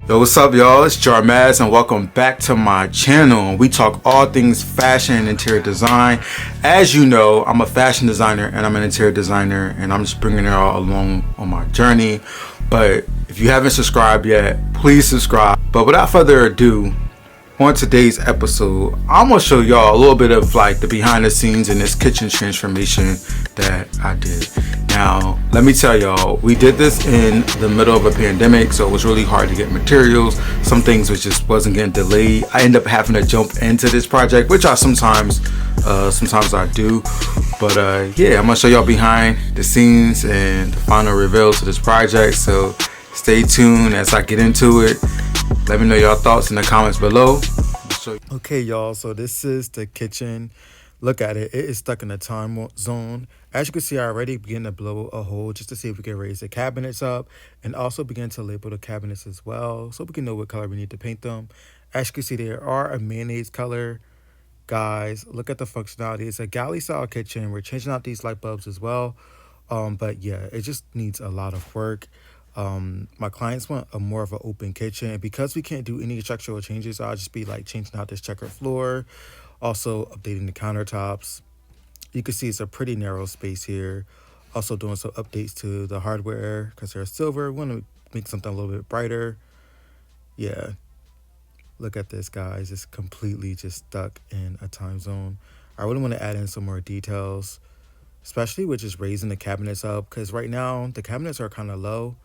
Yo, what's up, y'all? It's Jarmaz, and welcome back to my channel. We talk all things fashion and interior design. As you know, I'm a fashion designer and I'm an interior designer, and I'm just bringing it all along on my journey. But if you haven't subscribed yet, please subscribe. But without further ado, on today's episode, I'm gonna show y'all a little bit of like the behind the scenes in this kitchen transformation that I did. Now, let me tell y'all, we did this in the middle of a pandemic, so it was really hard to get materials. Some things wasn't getting delayed. I ended up having to jump into this project, which I sometimes I do. But yeah, I'm gonna show y'all behind the scenes and the final reveals to this project. So stay tuned as I get into it. Let me know your thoughts in the comments below. Okay, y'all, so this is the kitchen. Look at it. It is stuck in a time zone. As you can see, I already began to blow a hole just to see if we can raise the cabinets up and also begin to label the cabinets as well so we can know what color we need to paint them. As you can see, there are a mayonnaise color. Guys, look at the functionality. It's a galley style kitchen. We're changing out these light bulbs as well. But yeah, it just needs a lot of work. My clients want a more of an open kitchen, and because we can't do any structural changes, I'll just be like changing out this checkered floor, also updating the countertops. You can see it's a pretty narrow space here. Also doing some updates to the hardware because they're silver. We want to make something a little bit brighter. Yeah, look at this, guys. It's completely just stuck in a time zone. I really want to add in some more details, especially with just raising the cabinets up, because right now the cabinets are kind of low.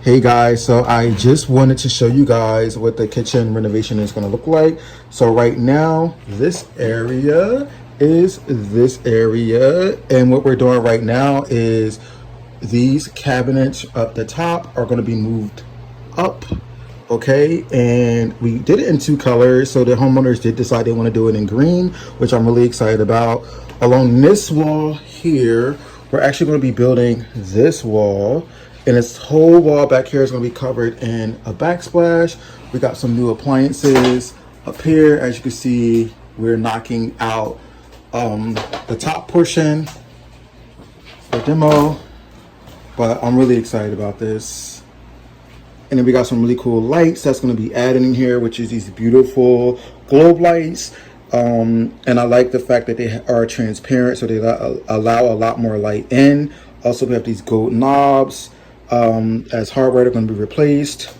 Hey guys, so I just wanted to show you guys what the kitchen renovation is going to look like. So right now, this area is this area, and what we're doing right now is these cabinets up the top are going to be moved up. Okay, and we did it in two colors, so the homeowners did decide they want to do it in green, which I'm really excited about. Along this wall here, we're actually going to be building this wall, and this whole wall back here is going to be covered in a backsplash. We got some new appliances up here. As you can see, we're knocking out the top portion for demo, but I'm really excited about this. And then we got some really cool lights that's going to be added in here, which is these beautiful globe lights. And I like the fact that they are transparent, so they allow a lot more light in. Also, we have these gold knobs. As hardware, they're going to be replaced.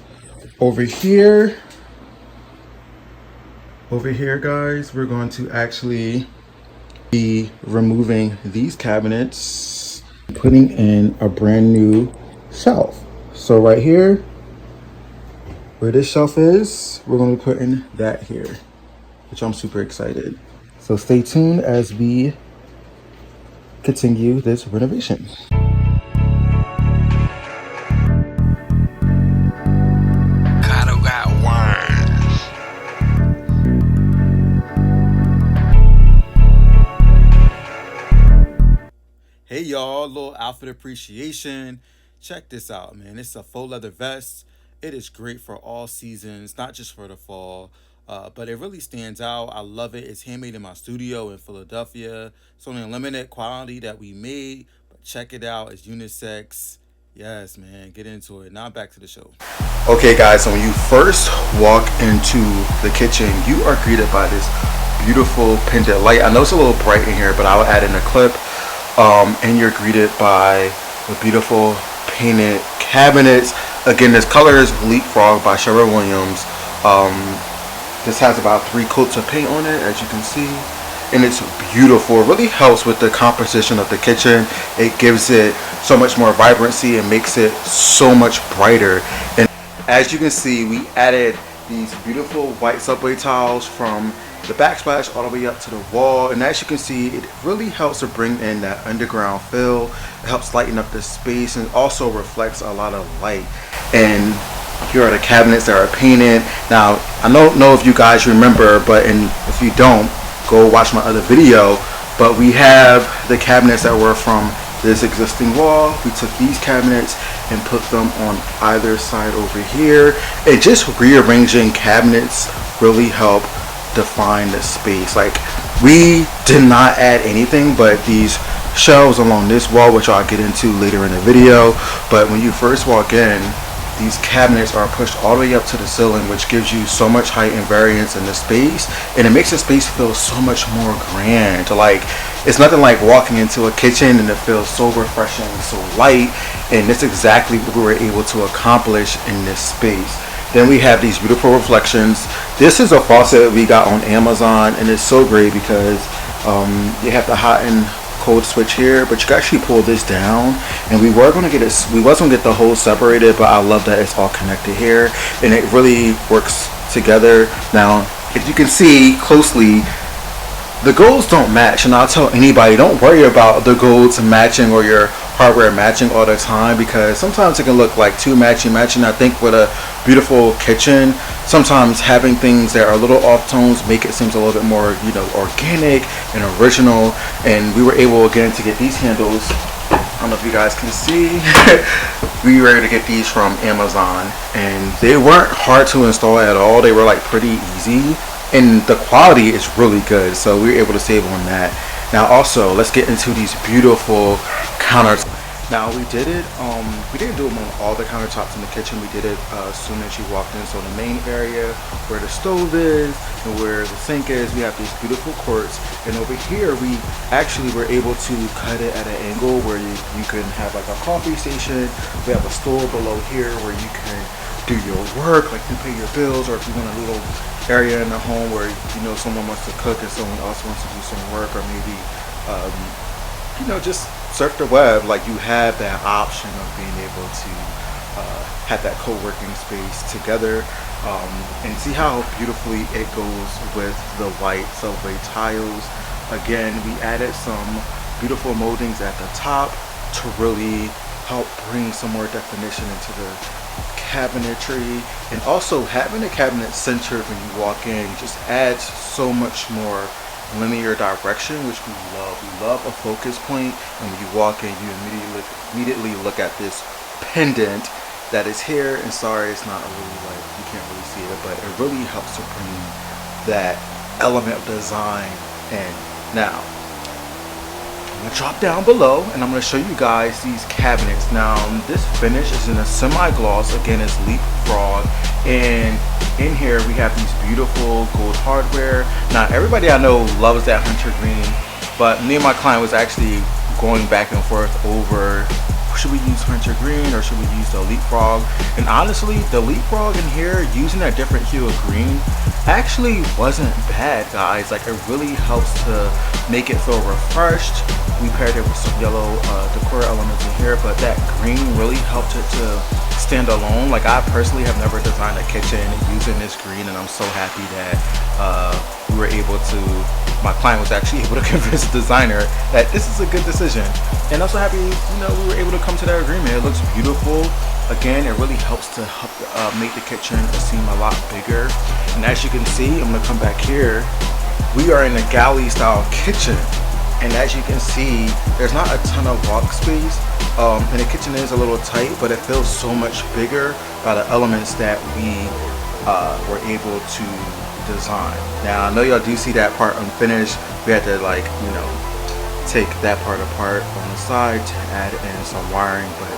Over here, guys, we're going to actually be removing these cabinets, putting in a brand new shelf. So right here, where this shelf is, we're going to be putting that here, which I'm super excited. So stay tuned as we continue this renovation. Hey y'all, a little outfit appreciation. Check this out, man. It's a faux leather vest. It is great for all seasons, not just for the fall, but it really stands out. I love it. It's handmade in my studio in Philadelphia. It's only a limited quality that we made, but check it out. It's unisex. Yes, man, get into it. Now back to the show. Okay, guys, so when you first walk into the kitchen, you are greeted by this beautiful pendant light. I know it's a little bright in here, but I'll add in a clip. And you're greeted by the beautiful painted cabinets. Again, this color is Leapfrog by Sherwin-Williams. This has about 3 coats of paint on it, as you can see, and it's beautiful. It really helps with the composition of the kitchen. It gives it so much more vibrancy and makes it so much brighter. And as you can see, we added these beautiful white subway tiles from the backsplash all the way up to the wall, and as you can see, it really helps to bring in that underground feel. It helps lighten up the space and also reflects a lot of light. And here are the cabinets that are painted. Now, I don't know if you guys remember, but if you don't, go watch my other video. But we have the cabinets that were from this existing wall. We took these cabinets and put them on either side over here. And just rearranging cabinets really help define the space. Like, we did not add anything but these shelves along this wall, which I'll get into later in the video. But when you first walk in, these cabinets are pushed all the way up to the ceiling, which gives you so much height and variance in the space, and it makes the space feel so much more grand. Like, it's nothing like walking into a kitchen and it feels so refreshing, so light, and that's exactly what we were able to accomplish in this space. Then we have these beautiful reflections. This is a faucet we got on Amazon, and it's so great because you have the hot and cold switch here, but you can actually pull this down, and we were going to get it, we wasn't going to get the hole separated, but I love that it's all connected here, and it really works together. Now, if you can see closely, the golds don't match, and I'll tell anybody, don't worry about the golds matching or your hardware matching all the time, because sometimes it can look like too matchy. I think with a beautiful kitchen, sometimes having things that are a little off tones make it seem a little bit more, you know, organic and original. And we were able again to get these handles. I don't know if you guys can see. We were able to get these from Amazon, and they weren't hard to install at all. They were like pretty easy, and the quality is really good, so we were able to save on that. Now also, let's get into these beautiful counters. Now we did it, we didn't do them on all the countertops in the kitchen. We did it as soon as you walked in. So the main area where the stove is and where the sink is, we have these beautiful quartz. And over here, we actually were able to cut it at an angle where you can have like a coffee station. We have a stool below here where you can do your work, like you pay your bills, or if you want a little area in the home where, you know, someone wants to cook and someone else wants to do some work, or maybe you know, just surf the web. Like, you have that option of being able to have that co-working space together, and see how beautifully it goes with the white subway tiles. Again, we added some beautiful moldings at the top to really help bring some more definition into the cabinetry, and also having the cabinet centered when you walk in just adds so much more linear direction, which we love. We love a focus point, and when you walk in, you immediately look at this pendant that is here. And sorry, it's not really, like, you can't really see it, but it really helps to bring that element of design in. Now, I'm gonna drop down below and I'm gonna show you guys these cabinets. Now, this finish is in a semi-gloss. Again, it's Leapfrog, and in here we have these beautiful gold hardware. Now, everybody I know loves that hunter green, but me and my client was actually going back and forth over, should we use hunter green or should we use the Leapfrog? And honestly, the Leapfrog in here, using a different hue of green, actually wasn't bad, guys. Like, it really helps to make it feel refreshed. We paired it with some yellow decor elements in here, but that green really helped it to stand alone. Like, I personally have never designed a kitchen using this green, and I'm so happy that we were able to, my client was actually able to convince the designer that this is a good decision. And also happy, you know, we were able to come to that agreement. It looks beautiful. Again, it really helps to make the kitchen seem a lot bigger. And as you can see, I'm gonna come back here. We are in a galley style kitchen. And as you can see, there's not a ton of walk space. And the kitchen is a little tight, but it feels so much bigger by the elements that we were able to design. Now, I know y'all do see that part unfinished. We had to, like, you know, take that part apart on the side to add in some wiring, but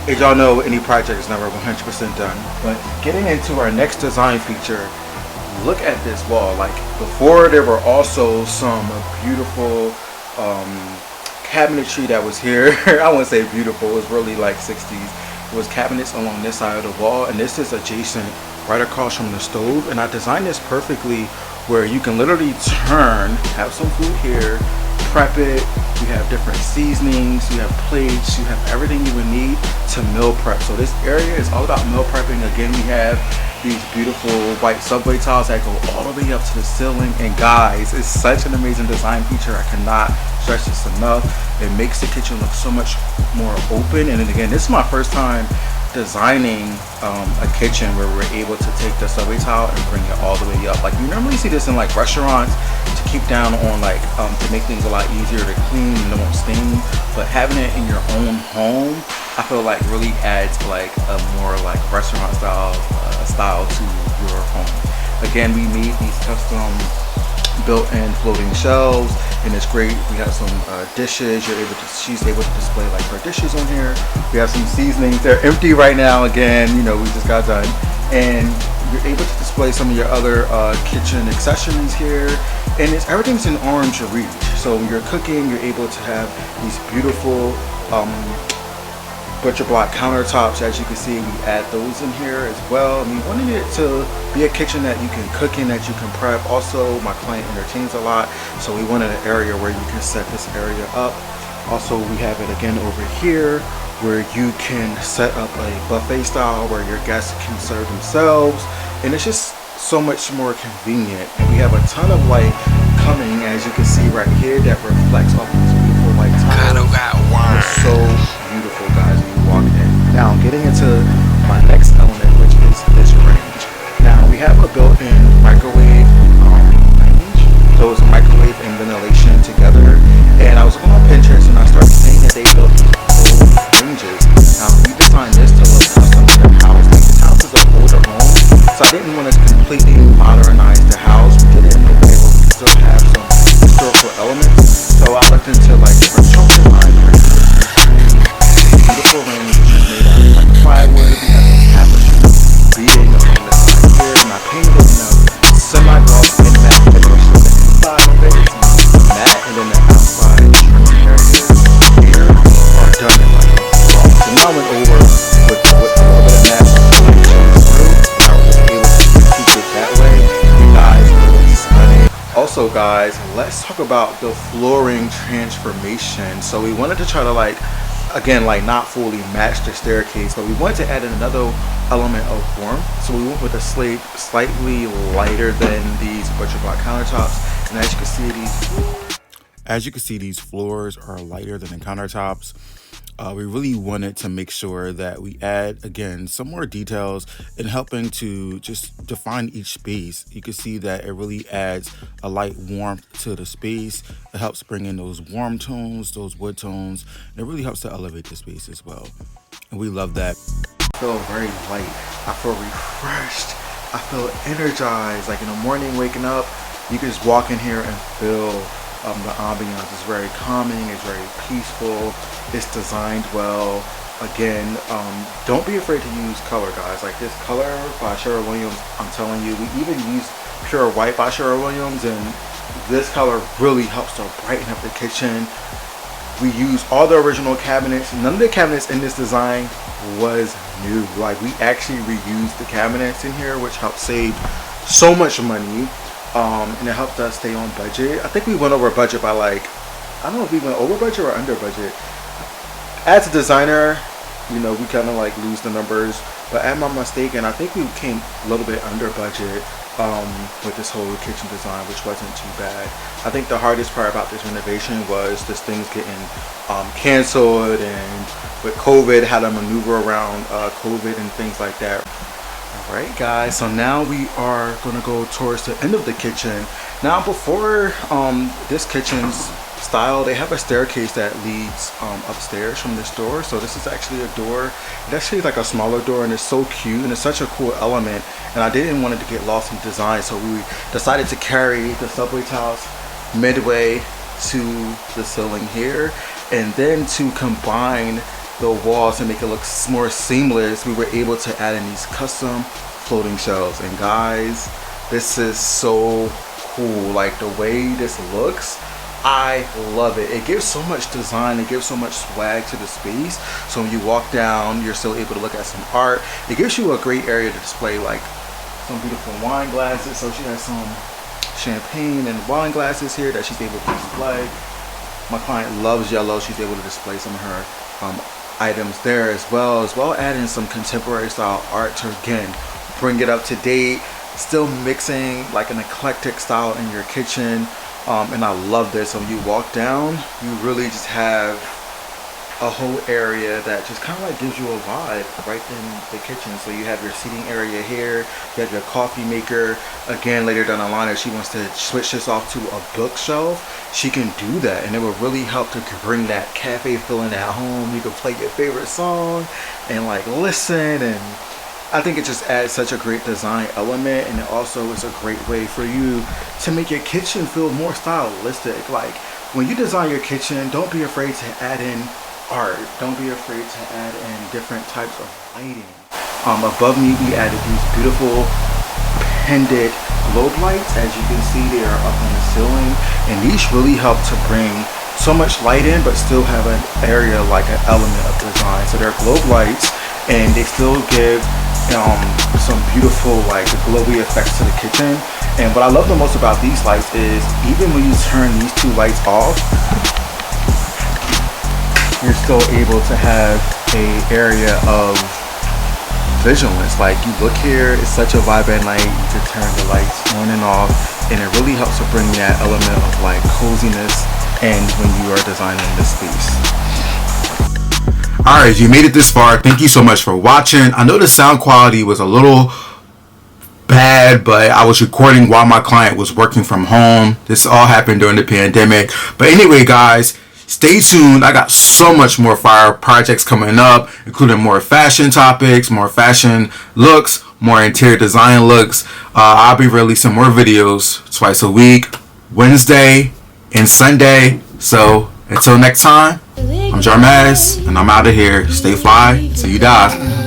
as y'all know, any project is never 100% done. But getting into our next design feature, look at this wall. Like, before, there were also some beautiful cabinetry that was here. I wouldn't say beautiful, it was really like 60s. It was cabinets along this side of the wall, and this is adjacent right across from the stove. And I designed this perfectly where you can literally turn, have some food here, prep it. You have different seasonings, you have plates, you have everything you would need to meal prep. So this area is all about meal prepping. Again, we have these beautiful white subway tiles that go all the way up to the ceiling. And guys, it's such an amazing design feature. I cannot stress this enough. It makes the kitchen look so much more open. And then again, this is my first time designing a kitchen where we're able to take the subway tile and bring it all the way up. Like, you normally see this in like restaurants to keep down on like to make things a lot easier to clean and it won't stain, but having it in your own home, I feel like really adds like a more like restaurant style to your home. Again, we made these custom built-in floating shelves, and it's great. We have some dishes. She's able to display like her dishes on here. We have some seasonings. They're empty right now. Again, you know, we just got done, and you're able to display some of your other kitchen accessories here, and everything's in arm's reach. So when you're cooking, you're able to have these beautiful butcher block countertops. As you can see, we add those in here as well. And we wanted it to be a kitchen that you can cook in, that you can prep. Also, my client entertains a lot, so we wanted an area where you can set this area up. Also, we have it again over here where you can set up a buffet style where your guests can serve themselves, and it's just so much more convenient. And we have a ton of light coming, as you can see right here, that reflects off these beautiful light tiles. It's so beautiful, guys, when you walk in. Now, getting into my next element, which is this range. Now, we have a built-in microwave range. So it's microwave and ventilation together. And I was on Pinterest and I started seeing that they built these full ranges. Now, we designed this to look custom to their house. Like, this house is an older home, so I didn't want to completely modernize the house. We did it in a way where we could still have some historical elements. So I looked into like different trunk design. Beautiful range, which is made out of like plywood. We have some tapestry beading on the side here, and I painted it in a semi-gloss and matte finish. So the inside of it is matte, and then the outside areas here are done in like a gloss. So now I went over with a little bit of matte through, and I was able to keep it that way. You guys, it looks stunning. Also, guys, let's talk about the flooring transformation. So we wanted to try to again, not fully match the staircase, but we wanted to add in another element of warmth. So we went with a slate slightly lighter than these butcher block countertops. And as you can see, these floors are lighter than the countertops. We really wanted to make sure that we add, again, some more details in helping to just define each space. You can see that it really adds a light warmth to the space. It helps bring in those warm tones, those wood tones, and it really helps to elevate the space as well. And we love that. I feel very light. I feel refreshed. I feel energized. Like in the morning, waking up, you can just walk in here and feel the ambiance. Is very calming, it's very peaceful, it's designed well. Again, don't be afraid to use color, guys. Like this color by Sherwin-Williams, I'm telling you, we even use pure white by Sherwin-Williams, and this color really helps to brighten up the kitchen. We use all the original cabinets. None of the cabinets in this design was new. Like, we actually reused the cabinets in here, which helped save so much money. And it helped us stay on budget. I think we went over budget by I don't know if we went over budget or under budget. As a designer, you know, we kind of lose the numbers, but am I mistaken? I think we came a little bit under budget with this whole kitchen design, which wasn't too bad. I think the hardest part about this renovation was just things getting canceled, and with COVID, how to maneuver around COVID and things like that. Alright guys, so now we are going to go towards the end of the kitchen. Now before this kitchen's style, they have a staircase that leads upstairs from this door. So this is actually a door. It's actually like a smaller door, and it's so cute, and it's such a cool element. And I didn't want it to get lost in design, so we decided to carry the subway tiles midway to the ceiling here, and then to combine the walls to make it look more seamless, we were able to add in these custom floating shelves. And guys, this is so cool. Like the way this looks, I love it. It gives so much design, it gives so much swag to the space. So when you walk down, you're still able to look at some art. It gives you a great area to display some beautiful wine glasses. So she has some champagne and wine glasses here that she's able to display. My client loves yellow. She's able to display some of her items there as well adding some contemporary style art to again bring it up to date, still mixing an eclectic style in your kitchen. And I love this. So when you walk down, you really just have a whole area that just kind of gives you a vibe right in the kitchen. So you have your seating area here, you have your coffee maker. Again, later down the line, if she wants to switch this off to a bookshelf, she can do that, and it will really help to bring that cafe feeling at home. You can play your favorite song and listen, and I think it just adds such a great design element, and it also is a great way for you to make your kitchen feel more stylistic. Like when you design your kitchen, don't be afraid to add in art. Don't be afraid to add in different types of lighting. Above me, we added these beautiful pendant globe lights. As you can see, they are up on the ceiling, and these really help to bring so much light in, but still have an area like an element of design. So they're globe lights, and they still give some beautiful like glowy effects to the kitchen. And what I love the most about these lights is even when you turn these two lights off, you're still able to have a area of vigilance. Like you look here, it's such a vibe at night. You can turn the lights on and off, and it really helps to bring that element of like coziness and when you are designing this space. Alright, you made it this far. Thank you so much for watching. I know the sound quality was a little bad, but I was recording while my client was working from home. This all happened during the pandemic. But anyway, guys, stay tuned. I got so much more fire projects coming up, including more fashion topics, more fashion looks, more interior design looks. I'll be releasing more videos twice a week, Wednesday and Sunday. So until next time, I'm Jarmaz, and I'm out of here. Stay fly till you die.